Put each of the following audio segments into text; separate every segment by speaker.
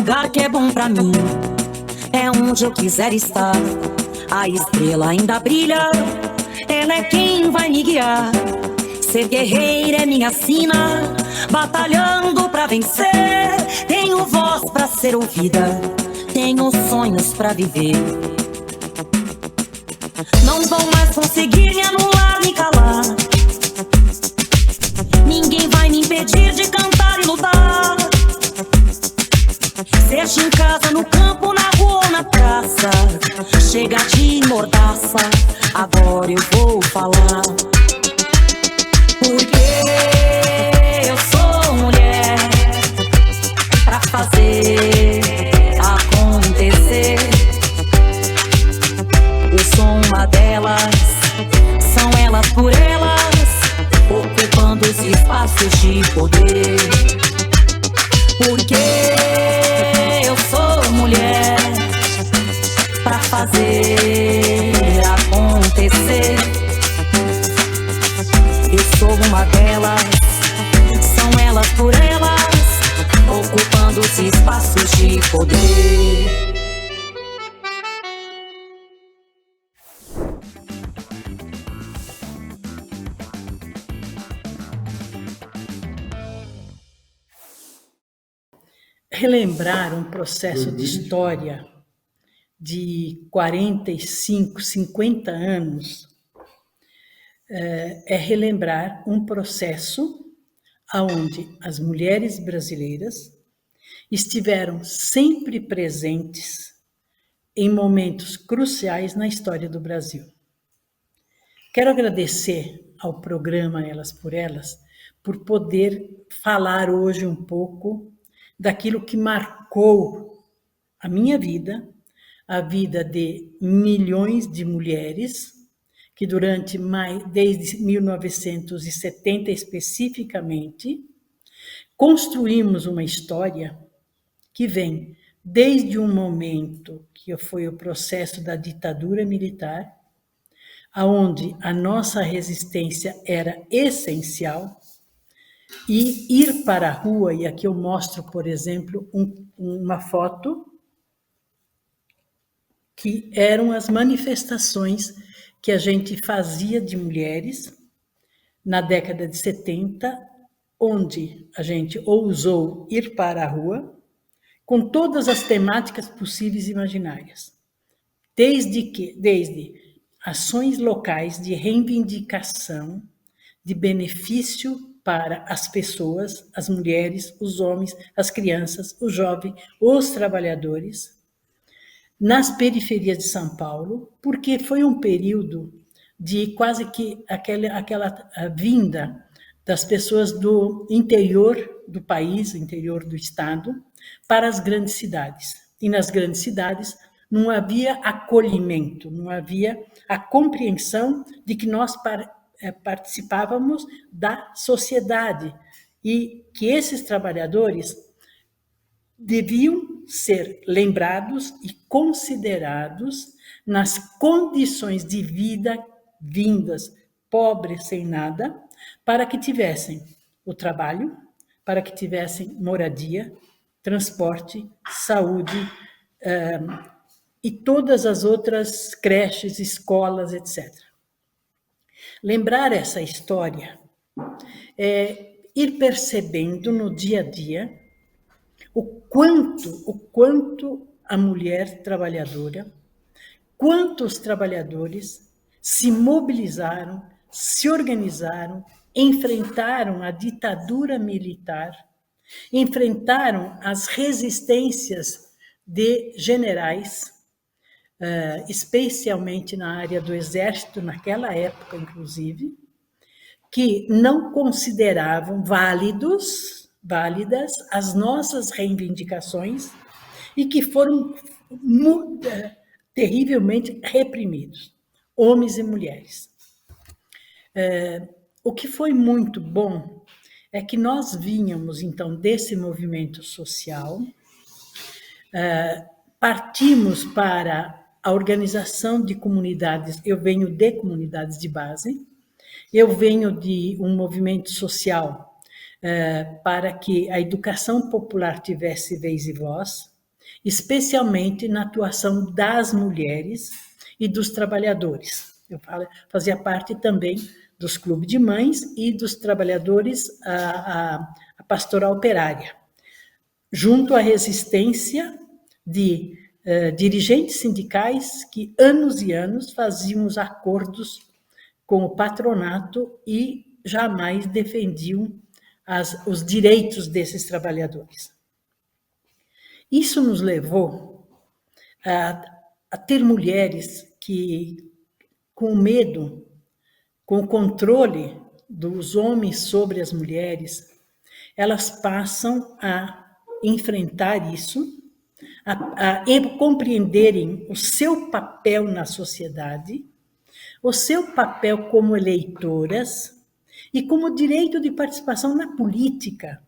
Speaker 1: lugar que é bom pra mim, é onde eu quiser estar. A estrela ainda brilha, ela é quem vai me guiar. Ser guerreira é minha sina, batalhando pra vencer. Tenho voz pra ser ouvida, tenho sonhos pra viver. Não vão mais conseguir me anular, me calar. Ninguém vai me impedir de cantar e lutar. Seja em casa, no campo, na rua ou na praça, chega de mordaça, agora eu vou falar. Porque eu sou mulher pra fazer acontecer. Eu sou uma delas, são elas por elas, ocupando os espaços de poder. Porque eu sou mulher pra fazer acontecer. Eu sou uma delas, são elas por elas, ocupando os espaços de poder.
Speaker 2: Relembrar um processo de história de 45, 50 anos é relembrar um processo onde as mulheres brasileiras estiveram sempre presentes em momentos cruciais na história do Brasil. Quero agradecer ao programa Elas por Elas por poder falar hoje um pouco daquilo que marcou a minha vida, a vida de milhões de mulheres, que desde 1970 especificamente, construímos uma história que vem desde um momento que foi o processo da ditadura militar, onde a nossa resistência era essencial, e ir para a rua, e aqui eu mostro, por exemplo, uma foto que eram as manifestações que a gente fazia de mulheres na década de 70, onde a gente ousou ir para a rua com todas as temáticas possíveis e imaginárias, desde ações locais de reivindicação, de benefício para as pessoas, as mulheres, os homens, as crianças, os jovens, os trabalhadores, nas periferias de São Paulo, porque foi um período de quase que aquela vinda das pessoas do interior do país, interior do estado, para as grandes cidades. E nas grandes cidades não havia acolhimento, não havia a compreensão de que nós participávamos da sociedade e que esses trabalhadores deviam ser lembrados e considerados nas condições de vida vindas, pobres, sem nada, para que tivessem o trabalho, para que tivessem moradia, transporte, saúde, e todas as outras creches, escolas, etc. Lembrar essa história é ir percebendo no dia a dia o quanto a mulher trabalhadora, quantos trabalhadores se mobilizaram, se organizaram, enfrentaram a ditadura militar, enfrentaram as resistências de generais, especialmente na área do exército, naquela época, inclusive, que não consideravam válidas as nossas reivindicações e que foram terrivelmente reprimidos, homens e mulheres. O que foi muito bom é que nós vínhamos, então, desse movimento social, partimos para a organização de comunidades. Eu venho de comunidades de base, eu venho de um movimento social para que a educação popular tivesse vez e voz, especialmente na atuação das mulheres e dos trabalhadores. Eu fazia parte também dos clubes de mães e dos trabalhadores, a pastoral operária, junto à resistência de dirigentes sindicais que, anos e anos, faziam os acordos com o patronato e jamais defendiam os direitos desses trabalhadores. Isso nos levou a ter mulheres que, com medo, com o controle dos homens sobre as mulheres, elas passam a enfrentar isso, a compreenderem o seu papel na sociedade, o seu papel como eleitoras e como direito de participação na política,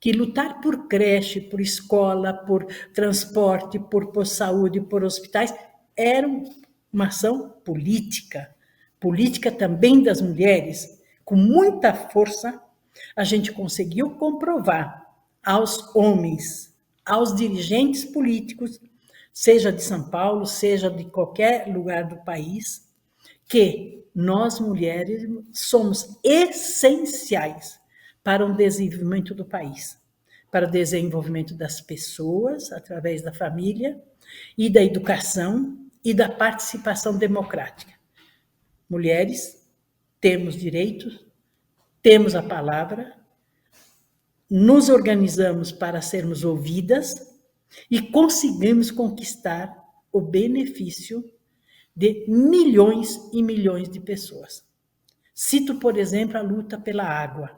Speaker 2: que lutar por creche, por escola, por transporte, por saúde, por hospitais, era uma ação política, política também das mulheres. Com muita força, a gente conseguiu comprovar aos homens, aos dirigentes políticos, seja de São Paulo, seja de qualquer lugar do país, que nós, mulheres, somos essenciais para o desenvolvimento do país, para o desenvolvimento das pessoas, através da família, e da educação e da participação democrática. Mulheres, temos direitos, temos a palavra, nos organizamos para sermos ouvidas e conseguimos conquistar o benefício de milhões e milhões de pessoas. Cito, por exemplo, a luta pela água.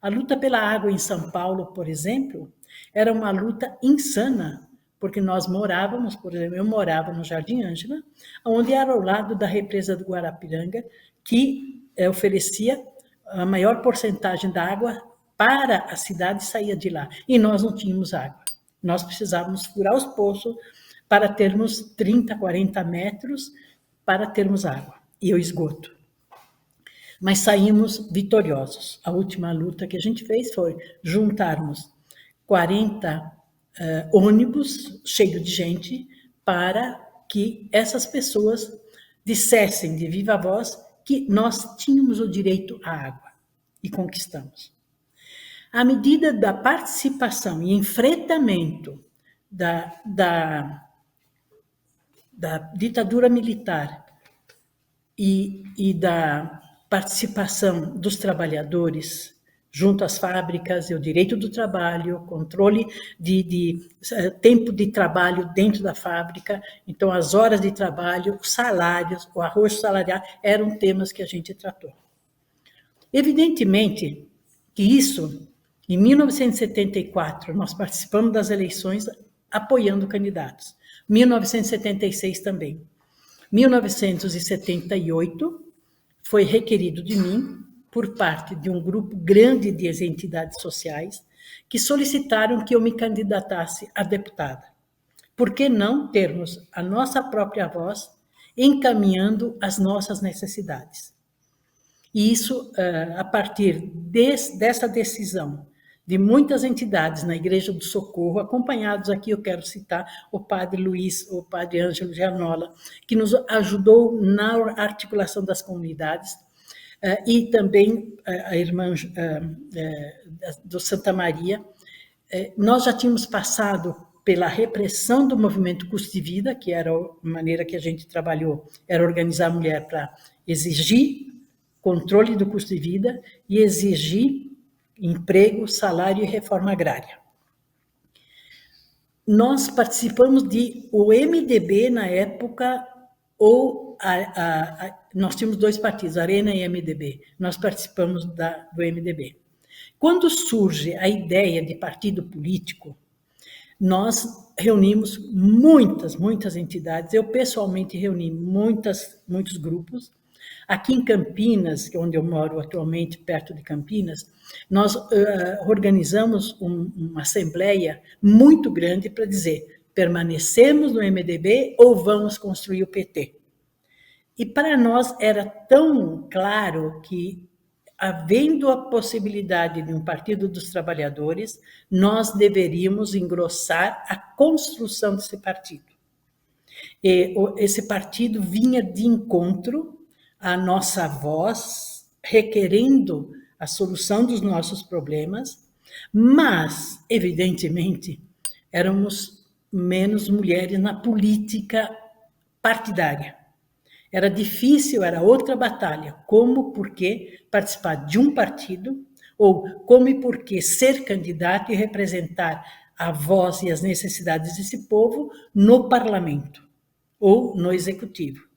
Speaker 2: A luta pela água em São Paulo, por exemplo, era uma luta insana, porque nós morávamos, por exemplo, eu morava no Jardim Ângela, onde era ao lado da represa do Guarapiranga, que oferecia a maior porcentagem da água para a cidade, saía de lá. E nós não tínhamos água. Nós precisávamos furar os poços para termos 30, 40 metros para termos água e o esgoto. Mas saímos vitoriosos. A última luta que a gente fez foi juntarmos 40 ônibus cheios de gente para que essas pessoas dissessem de viva voz que nós tínhamos o direito à água e conquistamos. À medida da participação e enfrentamento da ditadura militar e da participação dos trabalhadores junto às fábricas, o direito do trabalho, controle de tempo de trabalho dentro da fábrica, então as horas de trabalho, os salários, o arrojo salarial, eram temas que a gente tratou. Evidentemente que isso, em 1974, nós participamos das eleições apoiando candidatos. 1976 também. 1978 foi requerido de mim, por parte de um grupo grande de entidades sociais, que solicitaram que eu me candidatasse a deputada. Por que não termos a nossa própria voz encaminhando as nossas necessidades? E isso, a partir dessa decisão de muitas entidades na Igreja do Socorro, acompanhados aqui, eu quero citar o padre Luiz, o padre Ângelo Gianola, que nos ajudou na articulação das comunidades, e também a irmã do Santa Maria. Nós já tínhamos passado pela repressão do movimento Custo de Vida, que era a maneira que a gente trabalhou, era organizar a mulher para exigir controle do custo de vida e exigir emprego, salário e reforma agrária. Nós participamos o MDB na época, ou nós tínhamos dois partidos, Arena e MDB. Nós participamos do MDB. Quando surge a ideia de partido político, nós reunimos muitas entidades. Eu pessoalmente reuni muitos grupos. Aqui em Campinas, onde eu moro atualmente, perto de Campinas, nós organizamos uma assembleia muito grande para dizer: permanecemos no MDB ou vamos construir o PT? E para nós era tão claro que havendo a possibilidade de um Partido dos Trabalhadores, nós deveríamos engrossar a construção desse partido. E esse partido vinha de encontro à nossa voz, requerendo a solução dos nossos problemas, mas, evidentemente, éramos menos mulheres na política partidária. Era difícil, era outra batalha. Como, por que participar de um partido, ou como e por que ser candidato e representar a voz e as necessidades desse povo no parlamento ou no executivo.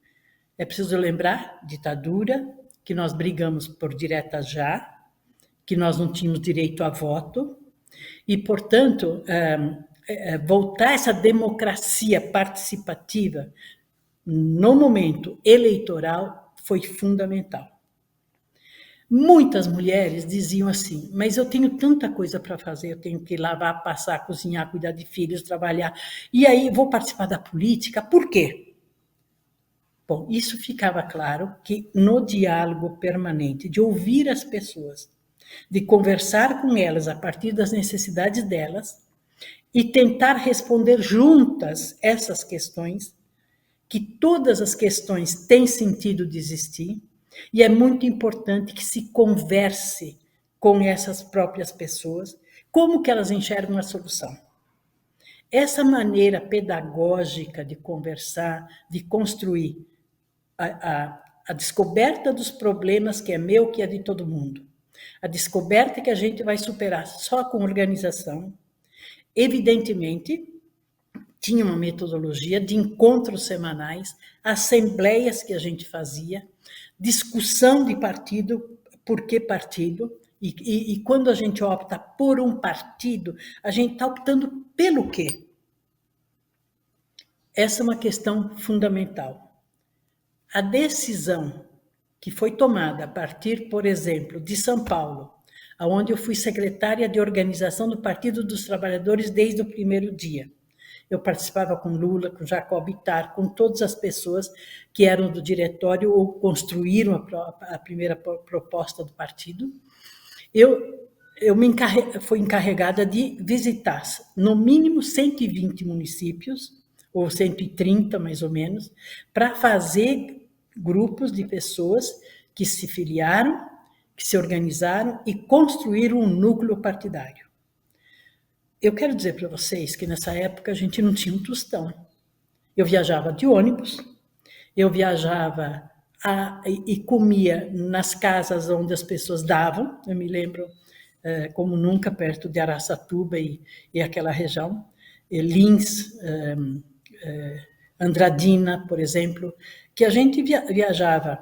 Speaker 2: É preciso lembrar, ditadura, que nós brigamos por direta já, que nós não tínhamos direito a voto, e, portanto, voltar essa democracia participativa no momento eleitoral foi fundamental. Muitas mulheres diziam assim, mas eu tenho tanta coisa para fazer, eu tenho que lavar, passar, cozinhar, cuidar de filhos, trabalhar, e aí vou participar da política, por quê? Bom, isso ficava claro que no diálogo permanente, de ouvir as pessoas, de conversar com elas a partir das necessidades delas e tentar responder juntas essas questões, que todas as questões têm sentido de existir, e é muito importante que se converse com essas próprias pessoas, como que elas enxergam a solução. Essa maneira pedagógica de conversar, de construir a descoberta dos problemas que é meu, que é de todo mundo, a descoberta que a gente vai superar só com organização, evidentemente, tinha uma metodologia de encontros semanais, assembleias que a gente fazia, discussão de partido, por que partido, e quando a gente opta por um partido, a gente está optando pelo quê? Essa é uma questão fundamental. A decisão que foi tomada a partir, por exemplo, de São Paulo, onde eu fui secretária de organização do Partido dos Trabalhadores desde o primeiro dia. Eu participava com Lula, com Jacob Ittar, com todas as pessoas que eram do diretório ou construíram a primeira proposta do partido. Eu fui encarregada de visitar, no mínimo, 120 municípios, ou 130 mais ou menos, para fazer grupos de pessoas que se filiaram, que se organizaram e construíram um núcleo partidário. Eu quero dizer para vocês que nessa época a gente não tinha um tostão. Eu viajava de ônibus, eu viajava e comia nas casas onde as pessoas davam, eu me lembro como nunca, perto de Araçatuba e aquela região, Lins, Andradina, por exemplo, que a gente viajava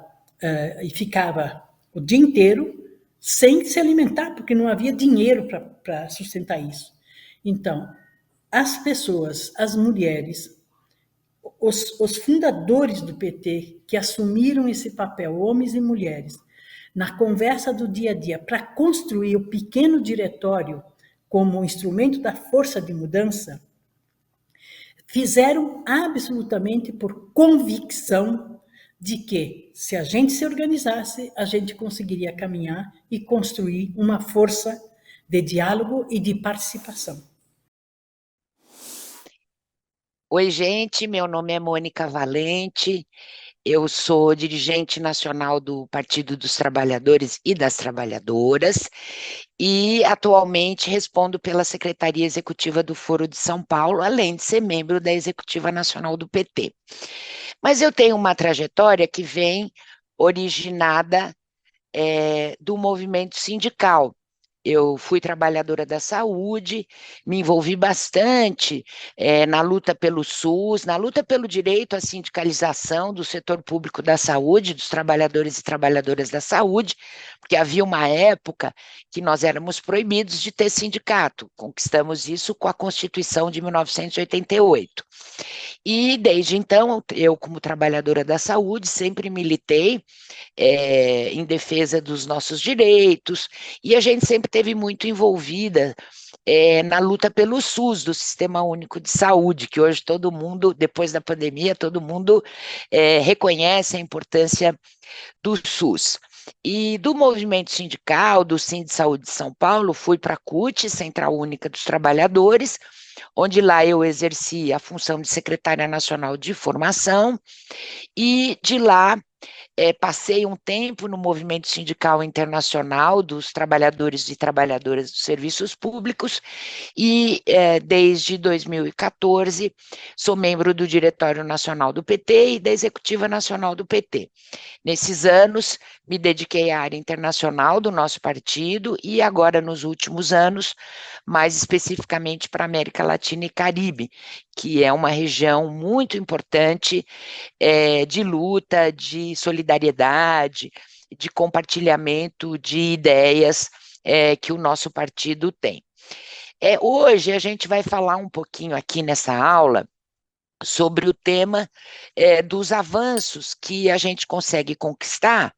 Speaker 2: e ficava o dia inteiro sem se alimentar, porque não havia dinheiro para sustentar isso. Então, as pessoas, as mulheres, os fundadores do PT, que assumiram esse papel, homens e mulheres, na conversa do dia a dia, para construir o pequeno diretório como instrumento da força de mudança, fizeram absolutamente por convicção de que, se a gente se organizasse, a gente conseguiria caminhar e construir uma força de diálogo e de participação.
Speaker 3: Oi, gente, meu nome é Mônica Valente, eu sou dirigente nacional do Partido dos Trabalhadores e das Trabalhadoras e atualmente respondo pela Secretaria Executiva do Foro de São Paulo, além de ser membro da Executiva Nacional do PT. Mas eu tenho uma trajetória que vem originada do movimento sindical. Eu fui trabalhadora da saúde, me envolvi bastante na luta pelo SUS, na luta pelo direito à sindicalização do setor público da saúde, dos trabalhadores e trabalhadoras da saúde, porque havia uma época que nós éramos proibidos de ter sindicato. Conquistamos isso com a Constituição de 1988. E, desde então, eu, como trabalhadora da saúde, sempre militei em defesa dos nossos direitos, e a gente sempre esteve muito envolvida na luta pelo SUS, do Sistema Único de Saúde, que hoje todo mundo, depois da pandemia, todo mundo reconhece a importância do SUS. E do movimento sindical, do Sindsaúde de São Paulo, fui para a CUT, Central Única dos Trabalhadores, onde lá eu exerci a função de secretária nacional de formação, e de lá passei um tempo no movimento sindical internacional dos trabalhadores e trabalhadoras dos serviços públicos e, desde 2014, sou membro do Diretório Nacional do PT e da Executiva Nacional do PT. Nesses anos, me dediquei à área internacional do nosso partido e agora, nos últimos anos, mais especificamente para a América Latina e Caribe, que é uma região muito importante de luta, de solidariedade, de compartilhamento de ideias que o nosso partido tem. Hoje a gente vai falar um pouquinho aqui nessa aula sobre o tema dos avanços que a gente consegue conquistar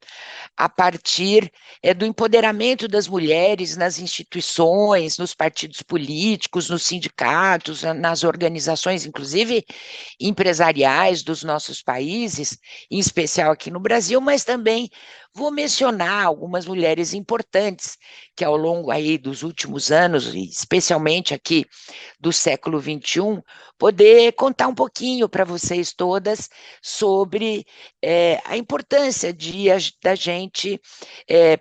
Speaker 3: a partir do empoderamento das mulheres nas instituições, nos partidos políticos, nos sindicatos, nas organizações, inclusive empresariais dos nossos países, em especial aqui no Brasil, mas também vou mencionar algumas mulheres importantes que ao longo aí dos últimos anos, e especialmente aqui do século XXI, poder contar um pouquinho para vocês todas sobre a importância da gente,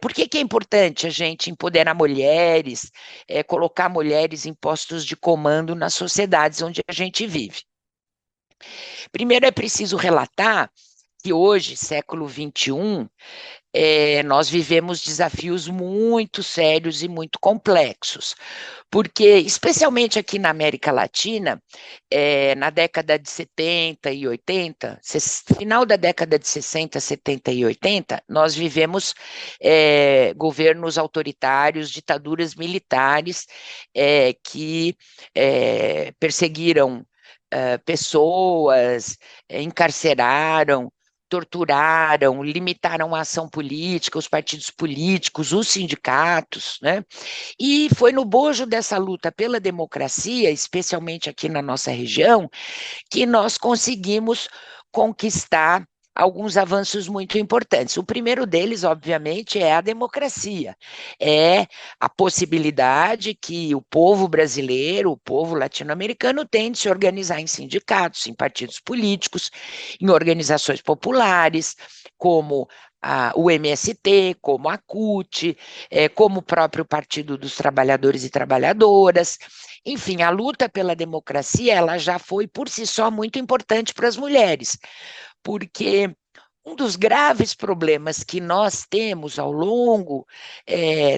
Speaker 3: por que é importante a gente empoderar mulheres, colocar mulheres em postos de comando nas sociedades onde a gente vive. Primeiro é preciso relatar que hoje, século XXI, nós vivemos desafios muito sérios e muito complexos, porque, especialmente aqui na América Latina, na década de 70 e 80, final da década de 60, 70 e 80, nós vivemos governos autoritários, ditaduras militares que perseguiram pessoas, encarceraram, torturaram, limitaram a ação política, os partidos políticos, os sindicatos, né? E foi no bojo dessa luta pela democracia, especialmente aqui na nossa região, que nós conseguimos conquistar alguns avanços muito importantes. O primeiro deles, obviamente, é a democracia, é a possibilidade que o povo brasileiro, o povo latino-americano tem de se organizar em sindicatos, em partidos políticos, em organizações populares, como o MST, como a CUT, como o próprio Partido dos Trabalhadores e Trabalhadoras. Enfim, a luta pela democracia, ela já foi por si só muito importante para as mulheres, porque um dos graves problemas que nós temos ao longo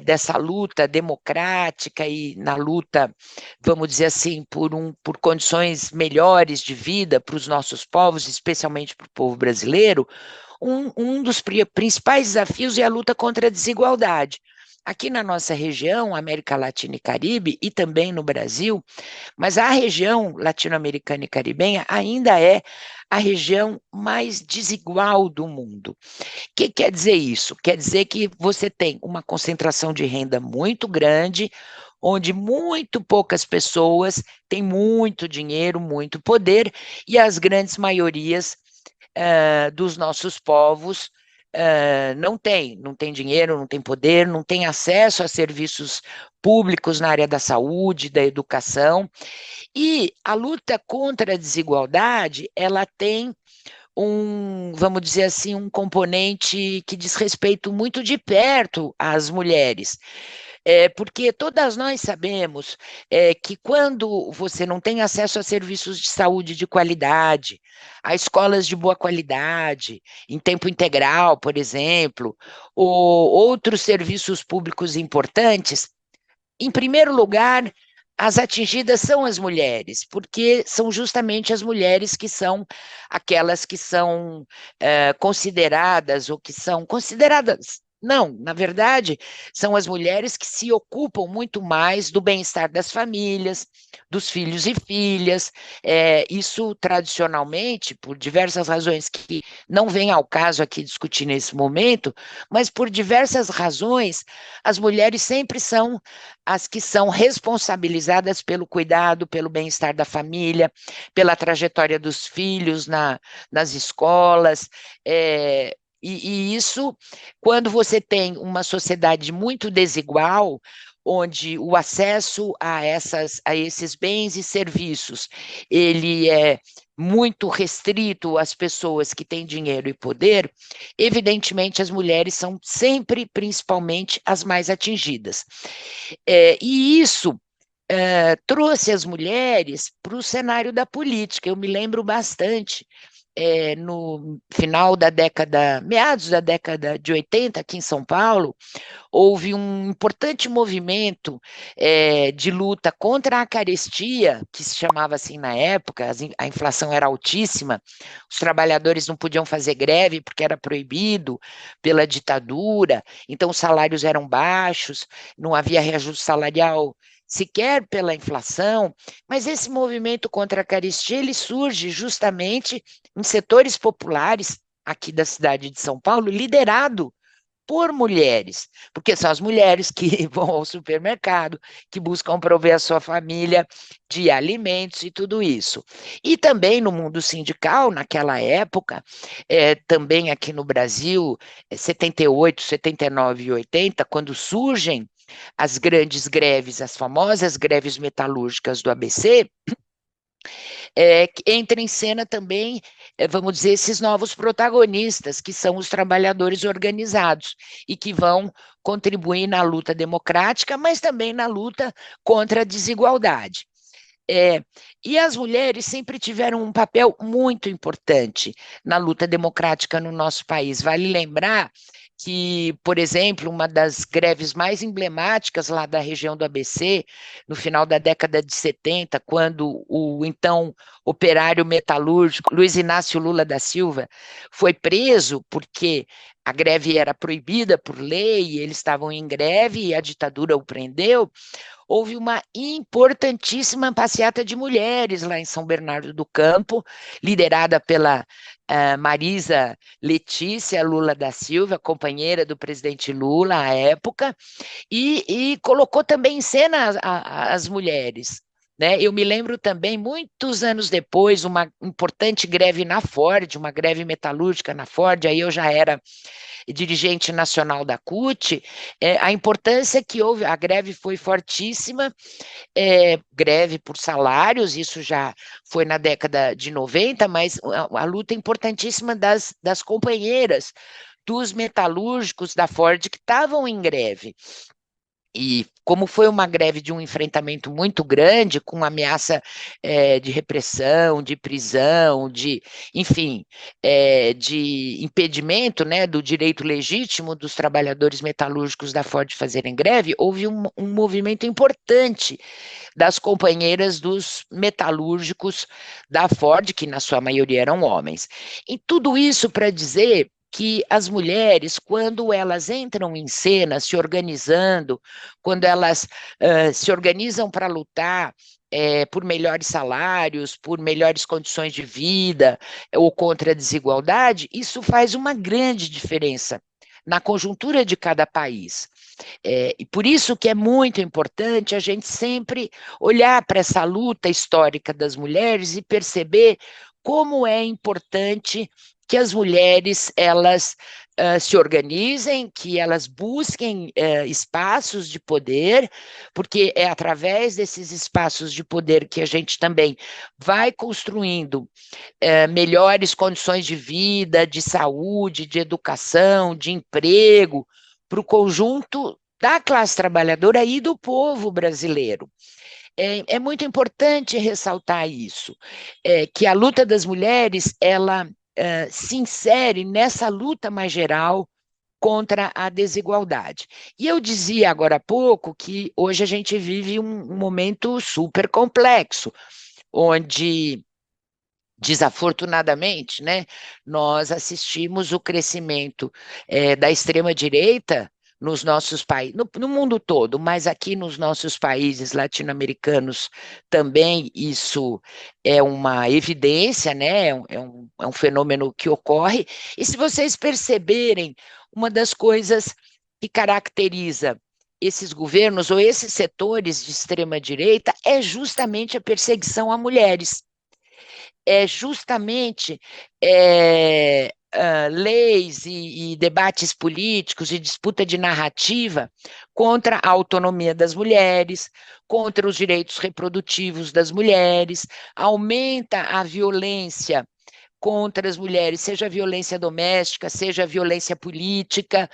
Speaker 3: dessa luta democrática e na luta, vamos dizer assim, por condições melhores de vida para os nossos povos, especialmente para o povo brasileiro, um dos principais desafios é a luta contra a desigualdade. Aqui na nossa região, América Latina e Caribe, e também no Brasil, mas a região latino-americana e caribenha ainda é a região mais desigual do mundo. O que quer dizer isso? Quer dizer que você tem uma concentração de renda muito grande, onde muito poucas pessoas têm muito dinheiro, muito poder, e as grandes maiorias dos nossos povos não tem dinheiro, não tem poder, não tem acesso a serviços públicos na área da saúde, da educação, e a luta contra a desigualdade, ela tem vamos dizer assim, um componente que diz respeito muito de perto às mulheres. Porque todas nós sabemos que quando você não tem acesso a serviços de saúde de qualidade, a escolas de boa qualidade, em tempo integral, por exemplo, ou outros serviços públicos importantes, em primeiro lugar, as atingidas são as mulheres, porque são justamente as mulheres que são aquelas que são consideradas, ou que são consideradas. Não, na verdade, são as mulheres que se ocupam muito mais do bem-estar das famílias, dos filhos e filhas. Isso, tradicionalmente, por diversas razões que não vem ao caso aqui discutir nesse momento, mas por diversas razões, as mulheres sempre são as que são responsabilizadas pelo cuidado, pelo bem-estar da família, pela trajetória dos filhos nas escolas, E isso, quando você tem uma sociedade muito desigual, onde o acesso a esses bens e serviços, ele é muito restrito às pessoas que têm dinheiro e poder, evidentemente as mulheres são sempre, principalmente, as mais atingidas. E isso trouxe as mulheres para o cenário da política. Eu me lembro bastante, no final da década, meados da década de 80, aqui em São Paulo, houve um importante movimento de luta contra a carestia, que se chamava assim na época, a inflação era altíssima, os trabalhadores não podiam fazer greve porque era proibido pela ditadura, então os salários eram baixos, não havia reajuste salarial sequer pela inflação, mas esse movimento contra a carestia, ele surge justamente em setores populares aqui da cidade de São Paulo, liderado por mulheres, porque são as mulheres que vão ao supermercado, que buscam prover a sua família de alimentos e tudo isso. E também no mundo sindical, naquela época, também aqui no Brasil, 78, 79 e 80, quando surgem as grandes greves, as famosas greves metalúrgicas do ABC, entra em cena também, vamos dizer, esses novos protagonistas, que são os trabalhadores organizados, e que vão contribuir na luta democrática, mas também na luta contra a desigualdade. E as mulheres sempre tiveram um papel muito importante na luta democrática no nosso país. Vale lembrar que, por exemplo, uma das greves mais emblemáticas lá da região do ABC, no final da década de 70, quando o então operário metalúrgico Luiz Inácio Lula da Silva foi preso porque a greve era proibida por lei, eles estavam em greve e a ditadura o prendeu, houve uma importantíssima passeata de mulheres lá em São Bernardo do Campo, liderada pela Marisa Letícia Lula da Silva, companheira do presidente Lula à época, e colocou também em cena as mulheres. Né? Eu me lembro também, muitos anos depois, uma importante greve na Ford, uma greve metalúrgica na Ford, aí eu já era dirigente nacional da CUT, a importância que houve, a greve foi fortíssima, greve por salários, isso já foi na década de 90, mas a luta importantíssima das companheiras, dos metalúrgicos da Ford que estavam em greve. E como foi uma greve de um enfrentamento muito grande, com ameaça de repressão, de prisão, enfim, de impedimento, né, do direito legítimo dos trabalhadores metalúrgicos da Ford fazerem greve, houve um movimento importante das companheiras dos metalúrgicos da Ford, que na sua maioria eram homens. E tudo isso para dizer que as mulheres, quando elas entram em cena, se organizando, quando elas se organizam para lutar por melhores salários, por melhores condições de vida, ou contra a desigualdade, isso faz uma grande diferença na conjuntura de cada país. E por isso que é muito importante a gente sempre olhar para essa luta histórica das mulheres e perceber como é importante que as mulheres elas se organizem, que elas busquem espaços de poder, porque é através desses espaços de poder que a gente também vai construindo melhores condições de vida, de saúde, de educação, de emprego, para o conjunto da classe trabalhadora e do povo brasileiro. É muito importante ressaltar isso, que a luta das mulheres, ela se insere nessa luta mais geral contra a desigualdade. E eu dizia agora há pouco que hoje a gente vive um momento super complexo, onde, desafortunadamente, né, nós assistimos o crescimento da extrema-direita nos nossos países, no mundo todo, mas aqui nos nossos países latino-americanos também isso é uma evidência, né? É um fenômeno que ocorre. E se vocês perceberem, uma das coisas que caracteriza esses governos ou esses setores de extrema-direita é justamente a perseguição a mulheres. É justamente leis e debates políticos e disputa de narrativa contra a autonomia das mulheres, contra os direitos reprodutivos das mulheres, aumenta a violência contra as mulheres, seja a violência doméstica, seja a violência política,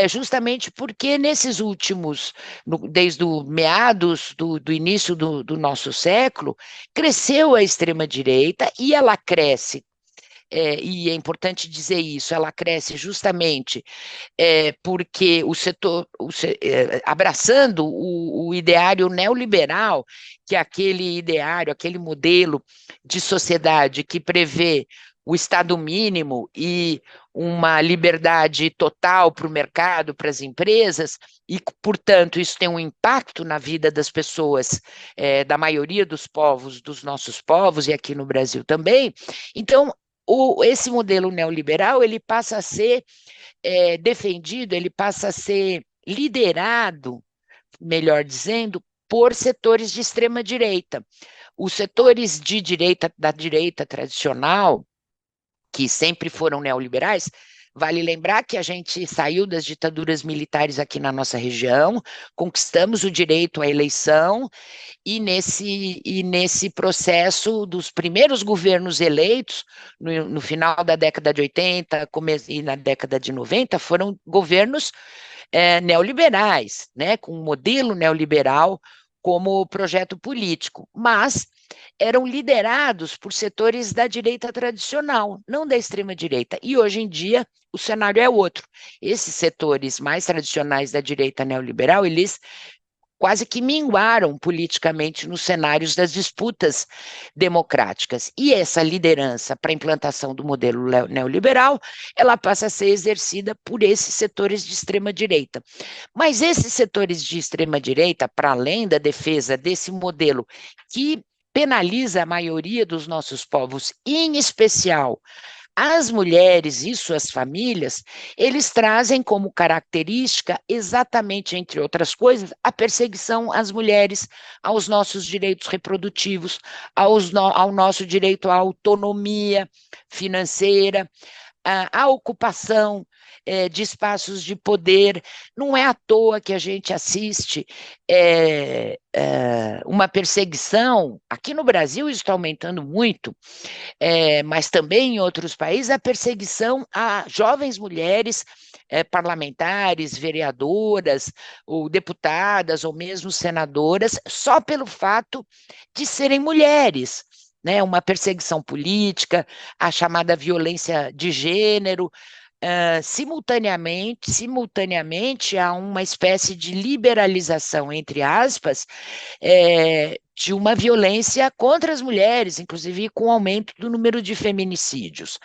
Speaker 3: justamente porque nesses últimos, desde o meados do início do nosso século, cresceu a extrema-direita e ela cresce. E é importante dizer isso, ela cresce justamente porque abraçando o ideário neoliberal, que é aquele ideário, aquele modelo de sociedade que prevê o Estado mínimo e uma liberdade total para o mercado, para as empresas, e, portanto, isso tem um impacto na vida das pessoas, da maioria dos povos, dos nossos povos, e aqui no Brasil também. Então, esse modelo neoliberal, ele passa a ser defendido, ele passa a ser liderado, melhor dizendo, por setores de extrema-direita. Os setores da direita tradicional, que sempre foram neoliberais, vale lembrar que a gente saiu das ditaduras militares aqui na nossa região, conquistamos o direito à eleição, e nesse processo dos primeiros governos eleitos, no final da década de 80 e na década de 90, foram governos neoliberais, né, com um modelo neoliberal como projeto político, mas eram liderados por setores da direita tradicional, não da extrema-direita. E hoje em dia o cenário é outro. Esses setores mais tradicionais da direita neoliberal, eles quase que minguaram politicamente nos cenários das disputas democráticas. E essa liderança para a implantação do modelo neoliberal, ela passa a ser exercida por esses setores de extrema-direita. Mas esses setores de extrema-direita, para além da defesa desse modelo que penaliza a maioria dos nossos povos, em especial as mulheres e suas famílias, eles trazem como característica, exatamente, entre outras coisas, a perseguição às mulheres, aos nossos direitos reprodutivos, ao nosso direito à autonomia financeira, a ocupação de espaços de poder. Não é à toa que a gente assiste uma perseguição, aqui no Brasil isso está aumentando muito, mas também em outros países, a perseguição a jovens mulheres parlamentares, vereadoras, ou deputadas, ou mesmo senadoras, só pelo fato de serem mulheres, né? Uma perseguição política, a chamada violência de gênero. Simultaneamente há uma espécie de liberalização, entre aspas, de uma violência contra as mulheres, inclusive com o aumento do número de feminicídios.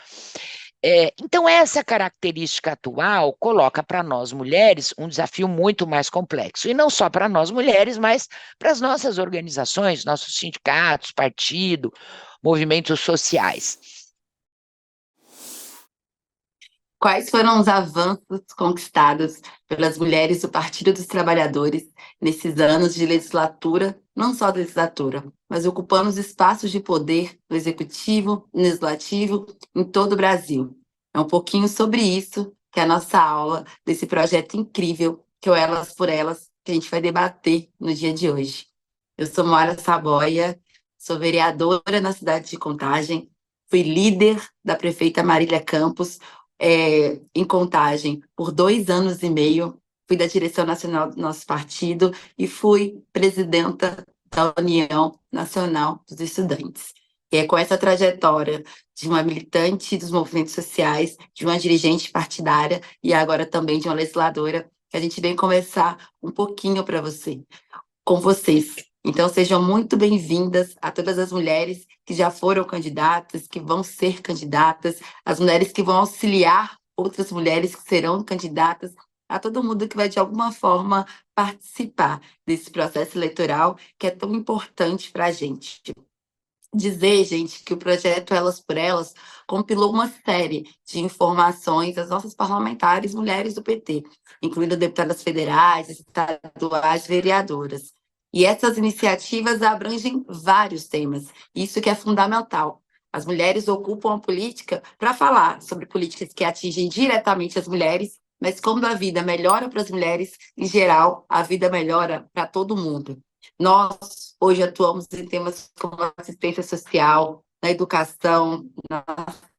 Speaker 3: Então, essa característica atual coloca para nós mulheres um desafio muito mais complexo, e não só para nós mulheres, mas para as nossas organizações, nossos sindicatos, partido, movimentos sociais.
Speaker 4: Quais foram os avanços conquistados pelas mulheres do Partido dos Trabalhadores nesses anos de legislatura, não só da legislatura, mas ocupando os espaços de poder do Executivo, no Legislativo, em todo o Brasil? É um pouquinho sobre isso que é a nossa aula desse projeto incrível, que é o Elas por Elas, que a gente vai debater no dia de hoje. Eu sou Moara Saboia, sou vereadora na cidade de Contagem, fui líder da prefeita Marília Campos, em Contagem por 2 anos e meio, fui da direção nacional do nosso partido e fui presidenta da União Nacional dos Estudantes. E é com essa trajetória de uma militante dos movimentos sociais, de uma dirigente partidária e agora também de uma legisladora, que a gente vem conversar um pouquinho com vocês. Então, sejam muito bem-vindas a todas as mulheres que já foram candidatas, que vão ser candidatas, as mulheres que vão auxiliar outras mulheres que serão candidatas, a todo mundo que vai, de alguma forma, participar desse processo eleitoral que é tão importante para a gente. Dizer, gente, que o projeto Elas por Elas compilou uma série de informações das nossas parlamentares mulheres do PT, incluindo deputadas federais, estaduais, vereadoras. E essas iniciativas abrangem vários temas, isso que é fundamental, As mulheres ocupam a política para falar sobre políticas que atingem diretamente as mulheres, mas quando a vida melhora para as mulheres, em geral, a vida melhora para todo mundo. Nós, hoje, atuamos em temas como assistência social, na educação, na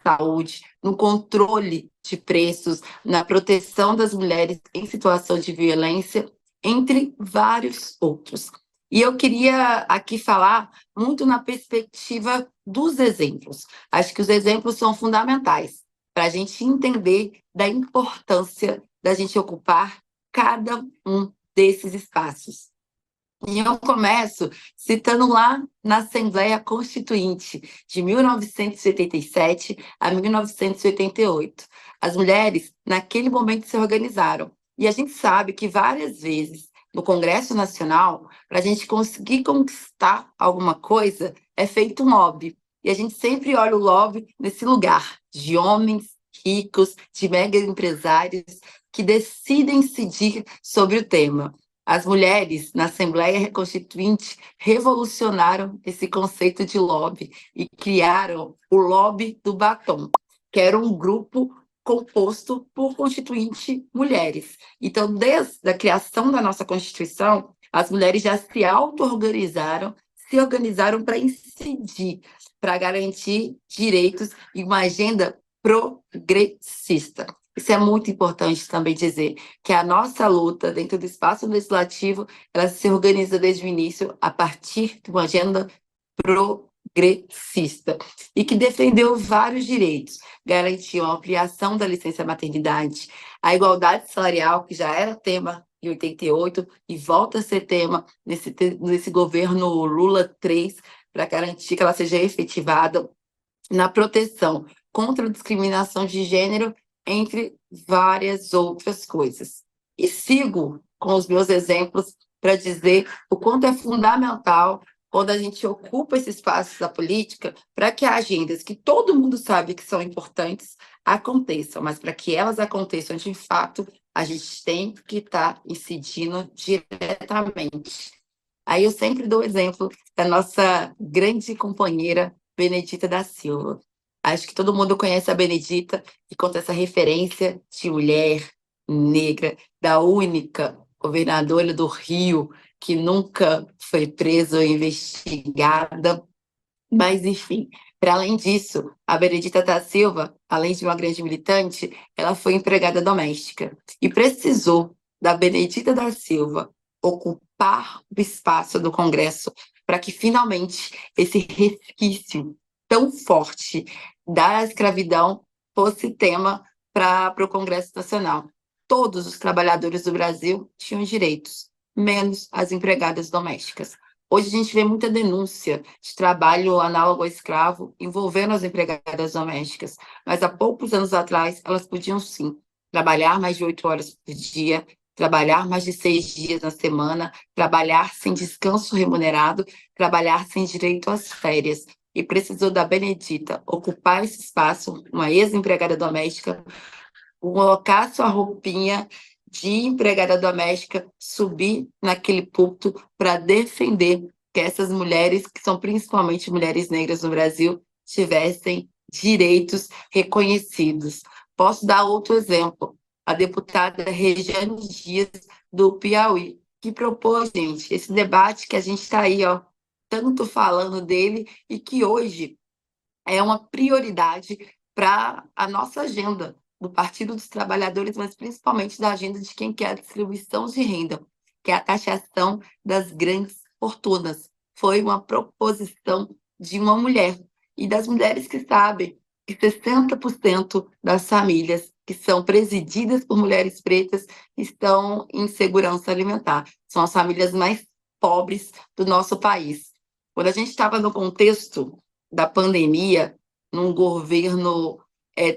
Speaker 4: saúde, no controle de preços, na proteção das mulheres em situação de violência, entre vários outros. E eu queria aqui falar muito na perspectiva dos exemplos. Acho que os exemplos são fundamentais para a gente entender da importância da gente ocupar cada um desses espaços. E eu começo citando lá na Assembleia Constituinte, de 1987 a 1988. As mulheres, naquele momento, se organizaram. E a gente sabe que várias vezes, no Congresso Nacional, para a gente conseguir conquistar alguma coisa, é feito um lobby. E a gente sempre olha o lobby nesse lugar, de homens ricos, de mega empresários, que decidem incidir sobre o tema. As mulheres, na Assembleia Constituinte, revolucionaram esse conceito de lobby e criaram o Lobby do Batom, que era um grupo composto por constituinte mulheres. Então, desde a criação da nossa Constituição, as mulheres já se auto-organizaram, se organizaram para incidir, para garantir direitos e uma agenda progressista. Isso é muito importante também dizer, que a nossa luta dentro do espaço legislativo, ela se organiza desde o início a partir de uma agenda progressista e que defendeu vários direitos, garantiu a ampliação da licença maternidade, a igualdade salarial, que já era tema em 88 e volta a ser tema nesse governo Lula 3, para garantir que ela seja efetivada, na proteção contra a discriminação de gênero, entre várias outras coisas. E sigo com os meus exemplos para dizer o quanto é fundamental quando a gente ocupa esse espaço da política para que agendas que todo mundo sabe que são importantes aconteçam, mas para que elas aconteçam de fato, a gente tem que estar incidindo diretamente. Aí eu sempre dou o exemplo da nossa grande companheira Benedita da Silva. Acho que todo mundo conhece a Benedita e conta essa referência de mulher negra, da única governadora do Rio que nunca foi presa ou investigada. Mas, enfim, para além disso, a Benedita da Silva, além de uma grande militante, ela foi empregada doméstica e precisou da Benedita da Silva ocupar o espaço do Congresso para que, finalmente, esse resquício tão forte da escravidão fosse tema para o Congresso Nacional. Todos os trabalhadores do Brasil tinham direitos, menos as empregadas domésticas. Hoje a gente vê muita denúncia de trabalho análogo ao escravo envolvendo as empregadas domésticas, mas há poucos anos atrás elas podiam sim trabalhar mais de 8 horas por dia, trabalhar mais de 6 dias na semana, trabalhar sem descanso remunerado, trabalhar sem direito às férias. E precisou da Benedita ocupar esse espaço, uma ex-empregada doméstica, colocar sua roupinha de empregada doméstica, subir naquele púlpito para defender que essas mulheres, que são principalmente mulheres negras no Brasil, tivessem direitos reconhecidos. Posso dar outro exemplo, a deputada Regiane Dias, do Piauí, que propôs, gente, esse debate que a gente está aí, tanto falando dele e que hoje é uma prioridade para a nossa agenda do Partido dos Trabalhadores, mas principalmente da agenda de quem quer a distribuição de renda, que é a taxação das grandes fortunas. Foi uma proposição de uma mulher e das mulheres que sabem que 60% das famílias que são presididas por mulheres pretas estão em segurança alimentar. São as famílias mais pobres do nosso país. Quando a gente estava no contexto da pandemia, num governo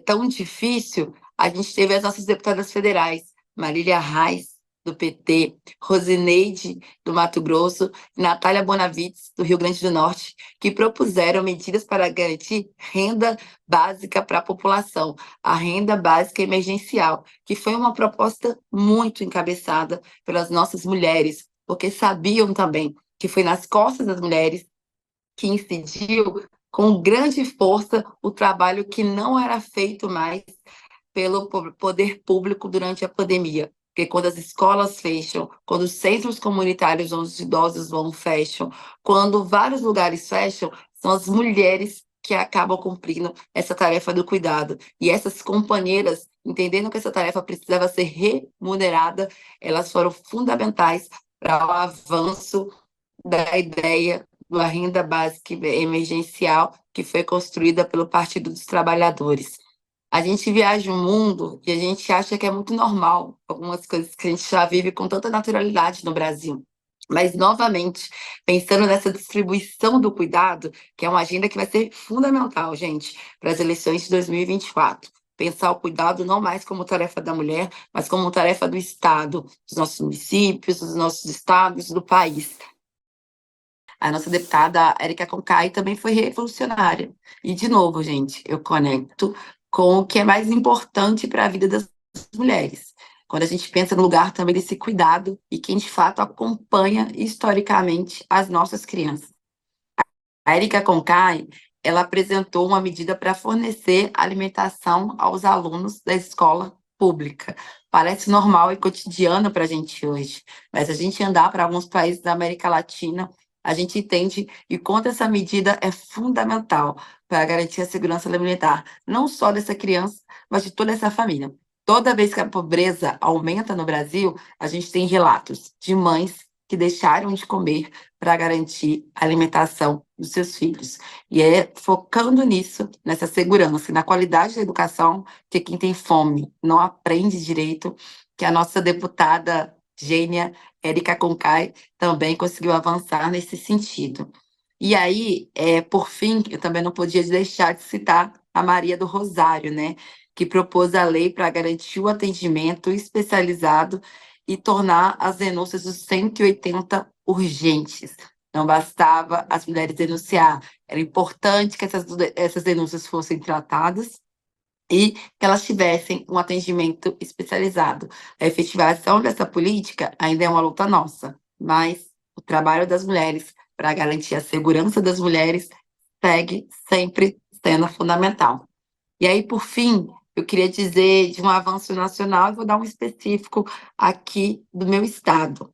Speaker 4: tão difícil, a gente teve as nossas deputadas federais, Marília Reis, do PT, Rosineide, do Mato Grosso, e Natália Bonavides, do Rio Grande do Norte, que propuseram medidas para garantir renda básica para a população, a renda básica emergencial, que foi uma proposta muito encabeçada pelas nossas mulheres, porque sabiam também que foi nas costas das mulheres que incidiu com grande força o trabalho que não era feito mais pelo poder público durante a pandemia. Porque quando as escolas fecham, quando os centros comunitários onde os idosos vão fecham, quando vários lugares fecham, são as mulheres que acabam cumprindo essa tarefa do cuidado. E essas companheiras, entendendo que essa tarefa precisava ser remunerada, elas foram fundamentais para o avanço da ideia da renda básica emergencial que foi construída pelo Partido dos Trabalhadores. A gente viaja o mundo e a gente acha que é muito normal algumas coisas que a gente já vive com tanta naturalidade no Brasil. Mas, novamente, pensando nessa distribuição do cuidado, que é uma agenda que vai ser fundamental, gente, para as eleições de 2024. Pensar o cuidado não mais como tarefa da mulher, mas como tarefa do Estado, dos nossos municípios, dos nossos estados, do país. A nossa deputada Érica Concai também foi revolucionária. E, de novo, gente, eu conecto com o que é mais importante para a vida das mulheres. Quando a gente pensa no lugar também desse cuidado e quem, de fato, acompanha historicamente as nossas crianças. A Érica Concai, ela apresentou uma medida para fornecer alimentação aos alunos da escola pública. Parece normal e cotidiano para a gente hoje, mas a gente andar para alguns países da América Latina, a gente entende e quanto essa medida é fundamental para garantir a segurança alimentar, não só dessa criança, mas de toda essa família. Toda vez que a pobreza aumenta no Brasil, a gente tem relatos de mães que deixaram de comer para garantir a alimentação dos seus filhos. E é focando nisso, nessa segurança e na qualidade da educação, que quem tem fome não aprende direito, que a nossa deputada gênia Érica Concai também conseguiu avançar nesse sentido. E aí, por fim, eu também não podia deixar de citar a Maria do Rosário, né, que propôs a lei para garantir o atendimento especializado e tornar as denúncias dos 180 urgentes. Não bastava as mulheres denunciar, era importante que essas denúncias fossem tratadas e que elas tivessem um atendimento especializado. A efetivação dessa política ainda é uma luta nossa, mas o trabalho das mulheres para garantir a segurança das mulheres segue sempre sendo fundamental. E aí, por fim, eu queria dizer de um avanço nacional, e vou dar um específico aqui do meu estado.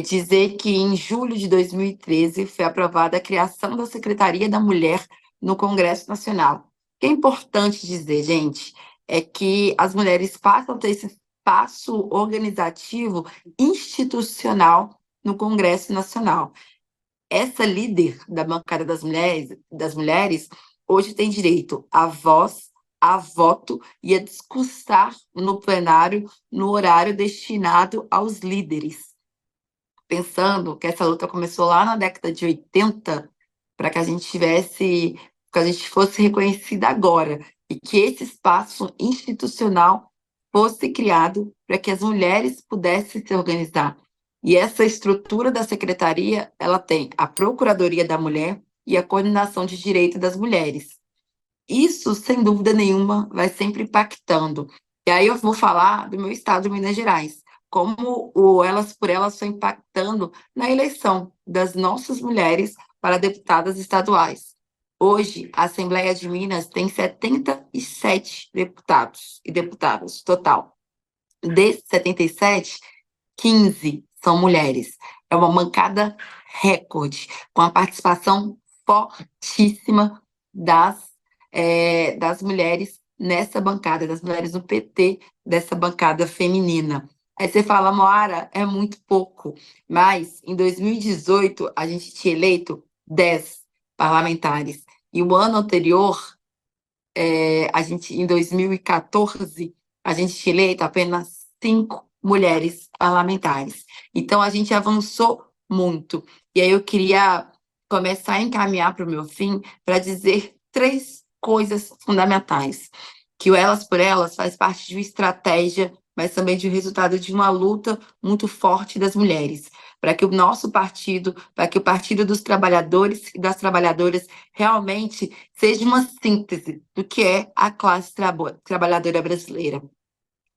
Speaker 4: Dizer que em julho de 2013 foi aprovada a criação da Secretaria da Mulher no Congresso Nacional. O que é importante dizer, gente, é que as mulheres passam a ter esse espaço organizativo institucional no Congresso Nacional. Essa líder da bancada das mulheres hoje tem direito à voz, a voto e a discursar no plenário no horário destinado aos líderes. Pensando que essa luta começou lá na década de 80, para que a gente fosse reconhecida agora, e que esse espaço institucional fosse criado para que as mulheres pudessem se organizar. E essa estrutura da secretaria, ela tem a Procuradoria da Mulher e a Coordenação de Direito das Mulheres. Isso, sem dúvida nenhuma, vai sempre impactando. E aí eu vou falar do meu estado de Minas Gerais, como o Elas por Elas foi impactando na eleição das nossas mulheres para deputadas estaduais. Hoje, a Assembleia de Minas tem 77 deputados e deputadas total. Desses 77, 15 são mulheres. É uma bancada recorde, com a participação fortíssima das mulheres nessa bancada, das mulheres do PT, dessa bancada feminina. Aí você fala, Moara, é muito pouco, mas em 2018 a gente tinha eleito 10 parlamentares, e o ano anterior, em 2014, a gente tinha eleito apenas 5 mulheres parlamentares. Então, a gente avançou muito. E aí eu queria começar a encaminhar para o meu fim para dizer 3 coisas fundamentais. Que o Elas por Elas faz parte de uma estratégia, mas também de um resultado de uma luta muito forte das mulheres, para que o nosso partido, para que o Partido dos Trabalhadores e das Trabalhadoras realmente seja uma síntese do que é a classe trabalhadora brasileira.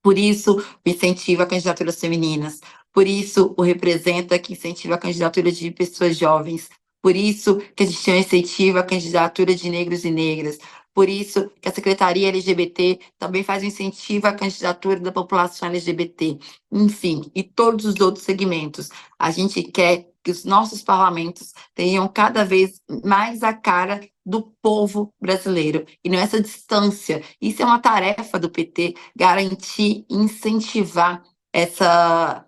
Speaker 4: Por isso, o incentivo a candidaturas femininas, por isso, o Representa, que incentiva a candidatura de pessoas jovens, Por isso que a gente tem um incentivo à candidatura de negros e negras. Por isso que a Secretaria LGBT também faz um incentivo à candidatura da população LGBT. Enfim, e todos os outros segmentos. A gente quer que os nossos parlamentos tenham cada vez mais a cara do povo brasileiro, e não essa distância. Isso é uma tarefa do PT, garantir e incentivar essa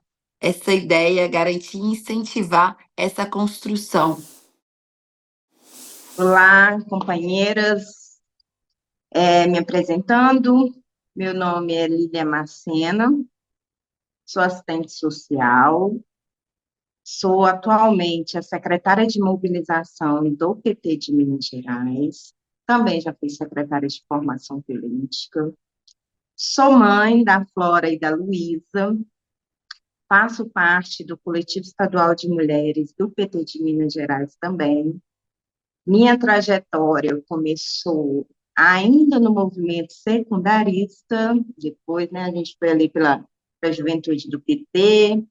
Speaker 4: ideia, garantir e incentivar essa construção.
Speaker 5: Olá, companheiras, me apresentando, meu nome é Lília Macena, sou assistente social, sou atualmente a secretária de mobilização do PT de Minas Gerais, também já fui secretária de formação política, sou mãe da Flora e da Luísa, faço parte do coletivo estadual de mulheres do PT de Minas Gerais também. Minha trajetória começou ainda no movimento secundarista, depois, né, a gente foi ali pela juventude do PT,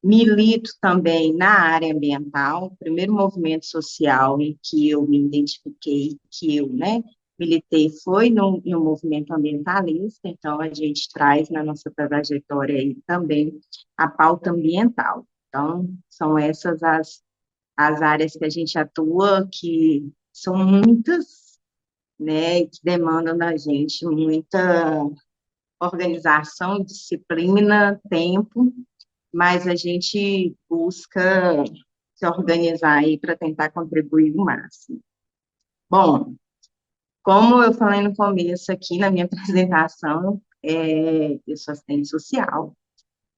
Speaker 5: milito também na área ambiental, o primeiro movimento social em que eu me identifiquei, que eu, né, militei foi no movimento ambientalista, então a gente traz na nossa trajetória aí também a pauta ambiental. Então, são essas as áreas que a gente atua, que são muitas, né, que demandam da gente muita organização, disciplina, tempo, mas a gente busca se organizar aí para tentar contribuir o máximo. Bom, como eu falei no começo aqui na minha apresentação, eu sou assistente social,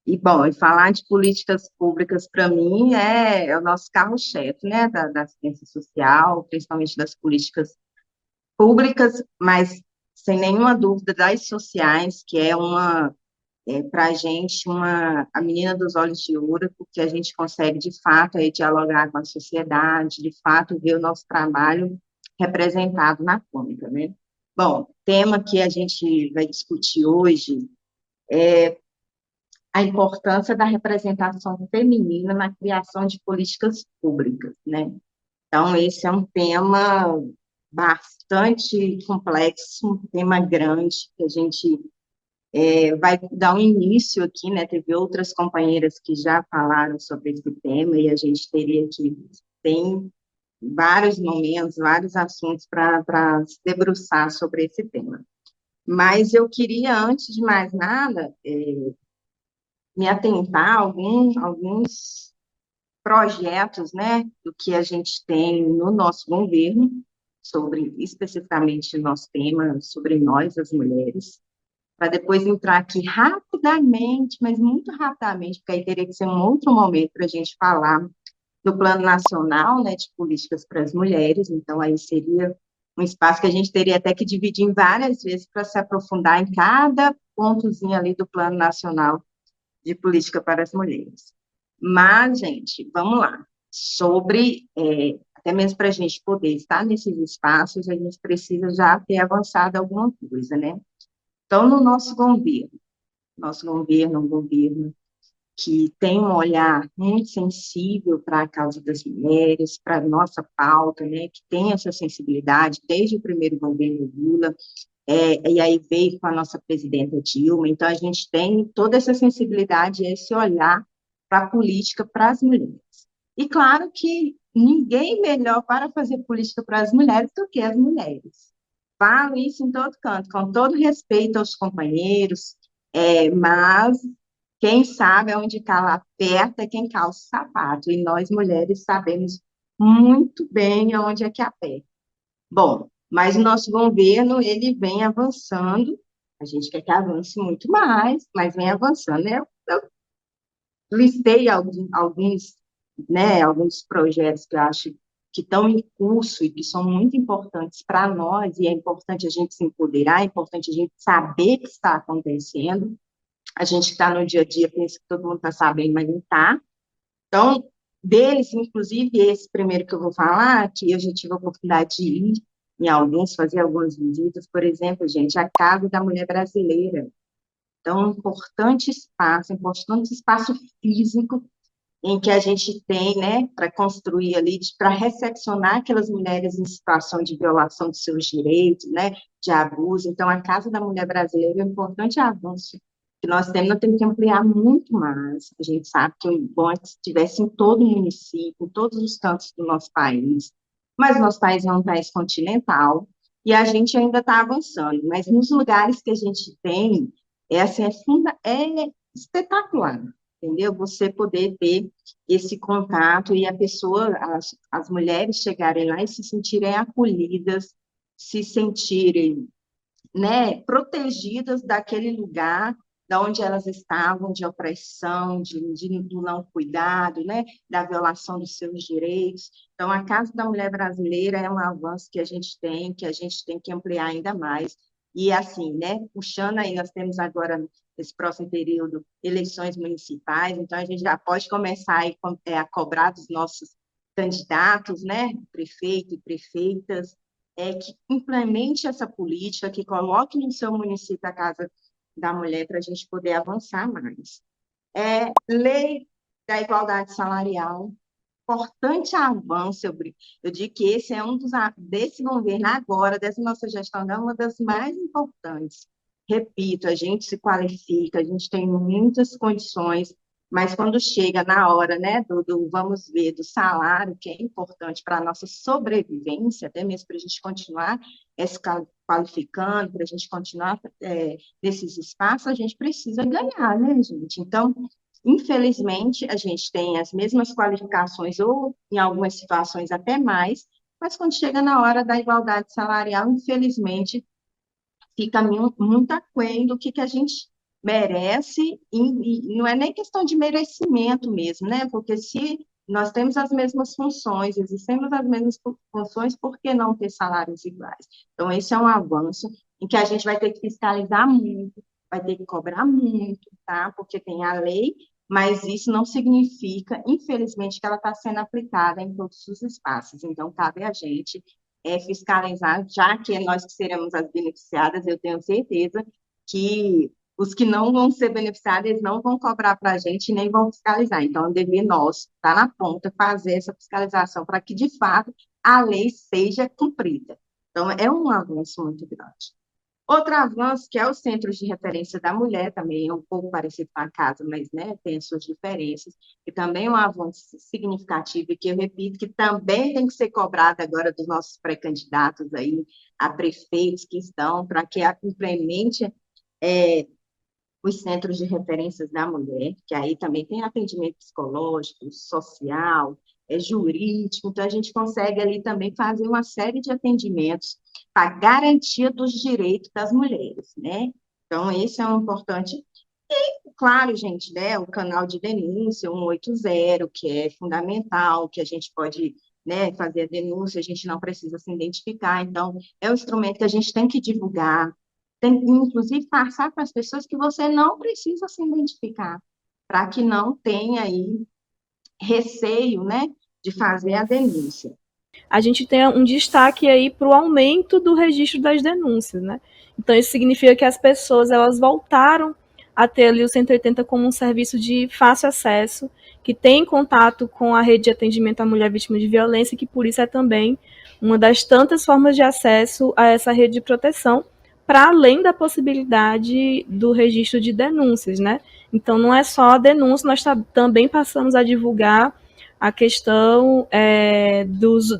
Speaker 5: e, bom, e falar de políticas públicas, para mim, é o nosso carro-chefe, né, da assistência social, principalmente das políticas públicas, mas, sem nenhuma dúvida, das sociais, que é para a gente, a menina dos olhos de ouro, porque a gente consegue, de fato, aí, dialogar com a sociedade, de fato, ver o nosso trabalho representado na cônica, né? Bom, tema que a gente vai discutir hoje é a importância da representação feminina na criação de políticas públicas, né? Então, esse é um tema bastante complexo, um tema grande, que a gente vai dar um início aqui, né? Teve outras companheiras que já falaram sobre esse tema, e a gente teria que tem vários momentos, vários assuntos para se debruçar sobre esse tema. Mas eu queria, antes de mais nada, me atentar a alguns projetos, né, do que a gente tem no nosso governo, sobre especificamente o nosso tema, sobre nós, as mulheres, para depois entrar aqui rapidamente, mas muito rapidamente, porque aí teria que ser um outro momento para a gente falar do Plano Nacional, né, de Políticas para as Mulheres, então aí seria um espaço que a gente teria até que dividir em várias vezes para se aprofundar em cada pontozinho ali do Plano Nacional de Política para as Mulheres. Mas, gente, vamos lá. Até mesmo para a gente poder estar nesses espaços, a gente precisa já ter avançado alguma coisa, né? Então, no nosso governo é um governo que tem um olhar muito sensível para a causa das mulheres, para a nossa pauta, né, que tem essa sensibilidade desde o primeiro governo Lula, e aí veio com a nossa presidenta Dilma, então a gente tem toda essa sensibilidade, esse olhar para a política para as mulheres. E claro que ninguém melhor para fazer política para as mulheres do que as mulheres. Falo isso em todo canto, com todo respeito aos companheiros, mas quem sabe onde cala aperta é quem calça o sapato, e nós mulheres sabemos muito bem onde é que aperta. Bom, mas o nosso governo, ele vem avançando, a gente quer que avance muito mais, mas vem avançando. Eu listei alguns projetos que eu acho que estão em curso e que são muito importantes para nós, e é importante a gente se empoderar, é importante a gente saber o que está acontecendo. A gente está no dia a dia, pensa que todo mundo está sabendo, mas não está. Então, deles, inclusive, esse primeiro que eu vou falar, que eu já tive a oportunidade de ir em alguns, fazer algumas visitas, por exemplo, gente, a Casa da Mulher Brasileira. Então, um importante espaço físico em que a gente tem, né, para construir ali, para recepcionar aquelas mulheres em situação de violação de seus direitos, né, de abuso. Então, a Casa da Mulher Brasileira é um importante avanço que nós temos que ampliar muito mais. A gente sabe que o bom é que estivesse em todo o município, em todos os cantos do nosso país, mas nosso país é um país continental, e a gente ainda está avançando, mas nos lugares que a gente tem, assim, é espetacular, entendeu? Você poder ter esse contato e a pessoa, as mulheres chegarem lá e se sentirem acolhidas, se sentirem, né, protegidas daquele lugar da onde elas estavam, de opressão, do não cuidado, né, da violação dos seus direitos. Então, a Casa da Mulher Brasileira é um avanço que a gente tem que ampliar ainda mais. E assim, né, puxando aí, nós temos agora, nesse próximo período, eleições municipais, então a gente já pode começar aí, a cobrar dos nossos candidatos, né, prefeito e prefeitas, que implemente essa política, que coloque no seu município a Casa da Mulher para a gente poder avançar mais. Lei da igualdade salarial, importante avanço, eu digo que esse é desse governo agora, dessa nossa gestão, é uma das mais importantes. Repito, a gente se qualifica, a gente tem muitas condições, mas quando chega na hora, né, vamos ver, do salário, que é importante para a nossa sobrevivência, até mesmo para a gente continuar se qualificando, para a gente continuar nesses espaços, a gente precisa ganhar, né, gente? Então, infelizmente, a gente tem as mesmas qualificações, ou em algumas situações até mais, mas quando chega na hora da igualdade salarial, infelizmente, fica muito aquém do que a gente merece, e não é nem questão de merecimento mesmo, né? Porque se nós temos as mesmas funções, existemos as mesmas funções, por que não ter salários iguais? Então, esse é um avanço em que a gente vai ter que fiscalizar muito, vai ter que cobrar muito, tá? Porque tem a lei, mas isso não significa, infelizmente, que ela está sendo aplicada em todos os espaços. Então, cabe a gente fiscalizar, já que nós que seremos as beneficiadas, eu tenho certeza que os que não vão ser beneficiados, eles não vão cobrar para a gente, nem vão fiscalizar. Então, é um dever nosso, estar na ponta, fazer essa fiscalização para que, de fato, a lei seja cumprida. Então, é um avanço muito grande. Outro avanço, que é os centros de referência da mulher, também é um pouco parecido com a casa, mas, né, tem as suas diferenças, e também é um avanço significativo, e que eu repito que também tem que ser cobrado agora dos nossos pré-candidatos aí, a prefeitos que estão, para que implemente os centros de referências da mulher, que aí também tem atendimento psicológico, social, jurídico, então a gente consegue ali também fazer uma série de atendimentos para garantia dos direitos das mulheres, né? Então, esse é um importante. E, claro, gente, né, o canal de denúncia 180, que é fundamental, que a gente pode, né, fazer a denúncia, a gente não precisa se identificar, então, é um instrumento que a gente tem que divulgar, tem que, inclusive, passar para as pessoas que você não precisa se identificar, para que não tenha aí receio, né, de fazer a denúncia.
Speaker 6: A gente tem um destaque aí para o aumento do registro das denúncias, né? Então, isso significa que as pessoas, elas voltaram a ter ali o 180 como um serviço de fácil acesso, que tem contato com a rede de atendimento à mulher vítima de violência, que por isso é também uma das tantas formas de acesso a essa rede de proteção, para além da possibilidade do registro de denúncias, né? Então, não é só a denúncia, nós também passamos a divulgar a questão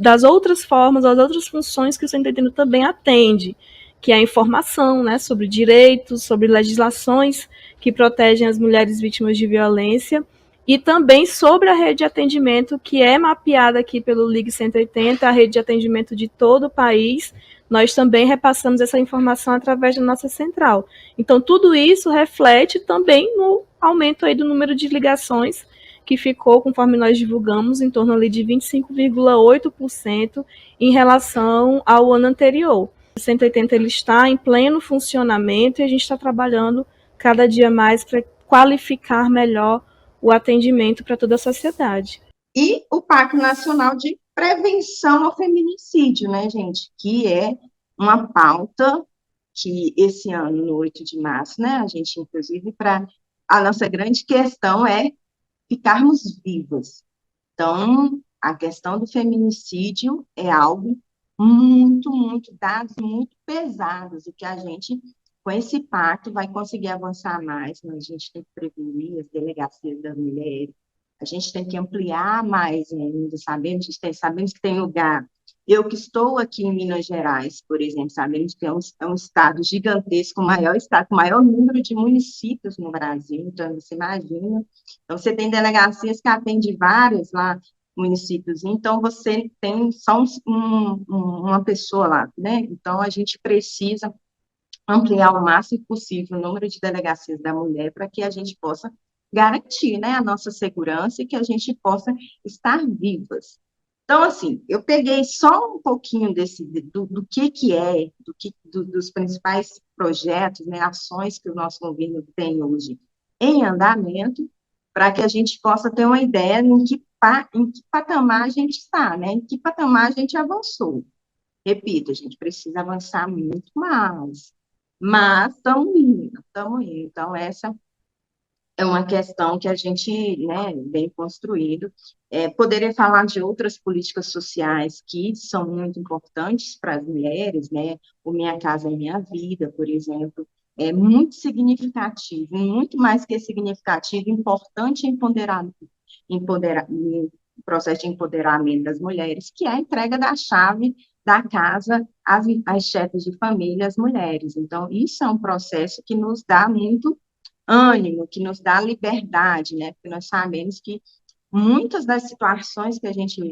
Speaker 6: das outras formas, das outras funções que o 180 também atende, que é a informação, né, sobre direitos, sobre legislações que protegem as mulheres vítimas de violência, e também sobre a rede de atendimento que é mapeada aqui pelo Ligue 180, a rede de atendimento de todo o país. Nós também repassamos essa informação através da nossa central. Então, tudo isso reflete também no aumento aí do número de ligações, que ficou, conforme nós divulgamos, em torno ali de 25,8% em relação ao ano anterior. O 180 ele está em pleno funcionamento e a gente está trabalhando cada dia mais para qualificar melhor o atendimento para toda a sociedade.
Speaker 5: E o Pacto Nacional de Prevenção ao Feminicídio, né, gente? Que é uma pauta que esse ano, no 8 de março, né, a gente, inclusive, a nossa grande questão é ficarmos vivas. Então, a questão do feminicídio é algo muito, dados muito pesados, e que a gente, com esse pacto, vai conseguir avançar mais, né? A gente tem que prevenir as delegacias das mulheres, a gente tem que ampliar mais ainda, sabemos que tem lugar. Eu que estou aqui em Minas Gerais, por exemplo, sabemos que é um estado gigantesco, o maior estado, com o maior número de municípios no Brasil, então você imagina. Então, você tem delegacias que atendem vários lá, municípios, então você tem só uma pessoa lá, né? Então, a gente precisa ampliar o máximo possível o número de delegacias da mulher para que a gente possa garantir, né, a nossa segurança e que a gente possa estar vivas. Então, assim, eu peguei só um pouquinho do que é, dos principais projetos, né, ações que o nosso governo tem hoje em andamento, para que a gente possa ter uma ideia em que patamar a gente está, né, em que patamar a gente avançou. Repito, a gente precisa avançar muito mais, mas estamos indo, estamos indo. Então, essa é uma questão que a gente, né, vem construindo. Poderia falar de outras políticas sociais que são muito importantes para as mulheres, né? O Minha Casa Minha Vida, por exemplo, é muito significativo, muito mais que significativo, importante no processo de empoderamento das mulheres, que é a entrega da chave da casa às chefes de família, às mulheres. Então, isso é um processo que nos dá muito ânimo, que nos dá liberdade, né? Porque nós sabemos que muitas das situações que a gente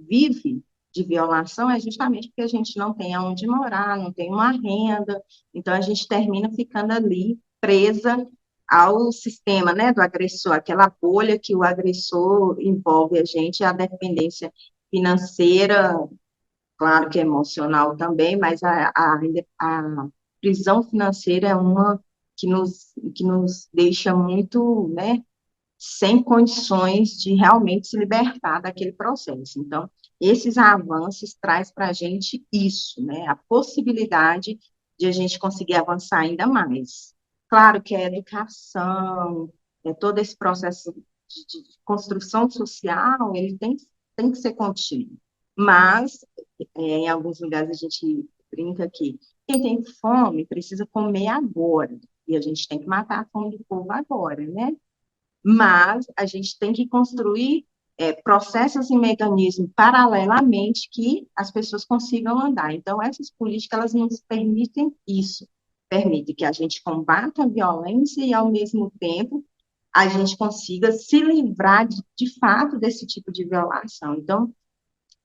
Speaker 5: vive de violação é justamente porque a gente não tem aonde morar, não tem uma renda, então a gente termina ficando ali presa ao sistema, né, do agressor, aquela bolha que o agressor envolve a gente, a dependência financeira, claro que emocional também, mas a prisão financeira é uma que nos deixa muito, né, sem condições de realmente se libertar daquele processo. Então, esses avanços traz para a gente isso, né, a possibilidade de a gente conseguir avançar ainda mais. Claro que a educação, todo esse processo de construção social, ele tem que ser contínuo. Mas, em alguns lugares a gente brinca que quem tem fome precisa comer agora, e a gente tem que matar a fome do povo agora, né? Mas a gente tem que construir processos e mecanismos paralelamente que as pessoas consigam andar. Então, essas políticas, elas nos permitem isso, permitem que a gente combata a violência e, ao mesmo tempo, a gente consiga se livrar de fato desse tipo de violação. Então,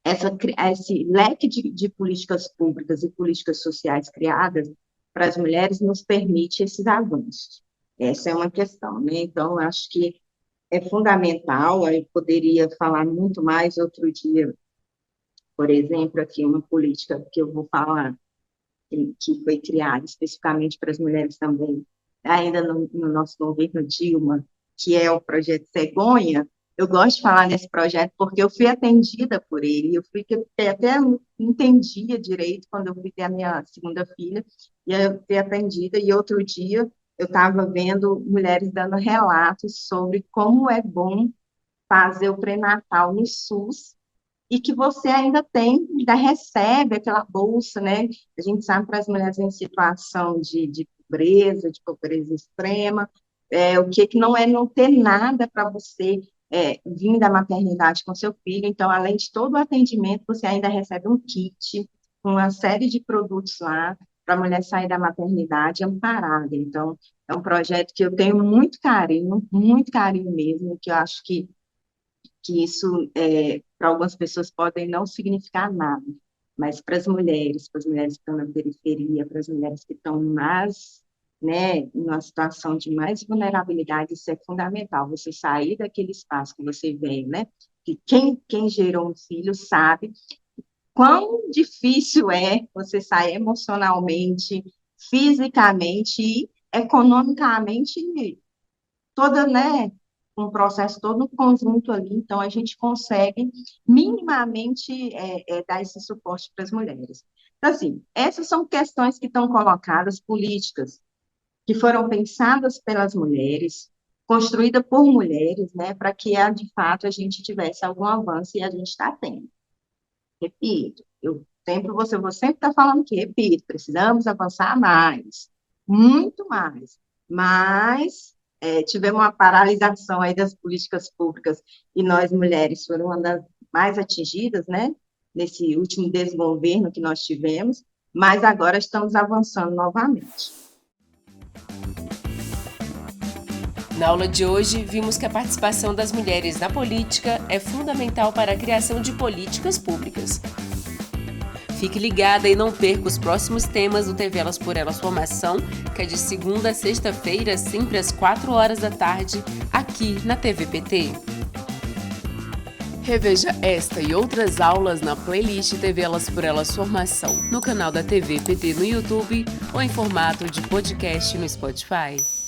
Speaker 5: esse leque de políticas públicas e políticas sociais criadas para as mulheres nos permite esses avanços. Essa é uma questão, né? Então, acho que é fundamental, eu poderia falar muito mais outro dia, por exemplo, aqui uma política que eu vou falar, que foi criada especificamente para as mulheres também, ainda no nosso governo Dilma, que é o projeto Cegonha. Eu gosto de falar nesse projeto porque eu fui atendida por ele, até não entendia direito quando eu fui ter a minha segunda filha, e eu fui atendida, e outro dia eu estava vendo mulheres dando relatos sobre como é bom fazer o pré-natal no SUS, e que você ainda recebe aquela bolsa, né? A gente sabe para as mulheres em situação de pobreza extrema, o que não é não ter nada para você vir da maternidade com seu filho. Então, além de todo o atendimento, você ainda recebe um kit, uma série de produtos lá, para a mulher sair da maternidade amparada. Então, é um projeto que eu tenho muito carinho mesmo, que eu acho que isso, para algumas pessoas, podem não significar nada, mas para as mulheres que estão na periferia, para as mulheres que estão mais, né, em uma situação de mais vulnerabilidade, isso é fundamental, você sair daquele espaço que você vem, né, que quem gerou um filho sabe quão difícil é você sair emocionalmente, fisicamente e economicamente, toda, né, um processo todo conjunto ali, então a gente consegue minimamente dar esse suporte para as mulheres. Então, assim, essas são questões que estão colocadas, políticas, que foram pensadas pelas mulheres, construída por mulheres, né, para que, de fato, a gente tivesse algum avanço e a gente está tendo. Repito, vou sempre estar falando que, repito, precisamos avançar mais, muito mais, mas tivemos uma paralisação aí das políticas públicas e nós, mulheres, foram uma das mais atingidas, né, nesse último desgoverno que nós tivemos, mas agora estamos avançando novamente.
Speaker 7: Na aula de hoje, vimos que a participação das mulheres na política é fundamental para a criação de políticas públicas. Fique ligada e não perca os próximos temas do TV Elas por Elas Formação, que é de segunda a sexta-feira, sempre às 4 da tarde, aqui na TV PT. Reveja esta e outras aulas na playlist TV Elas por Elas Formação, no canal da TV PT no YouTube ou em formato de podcast no Spotify.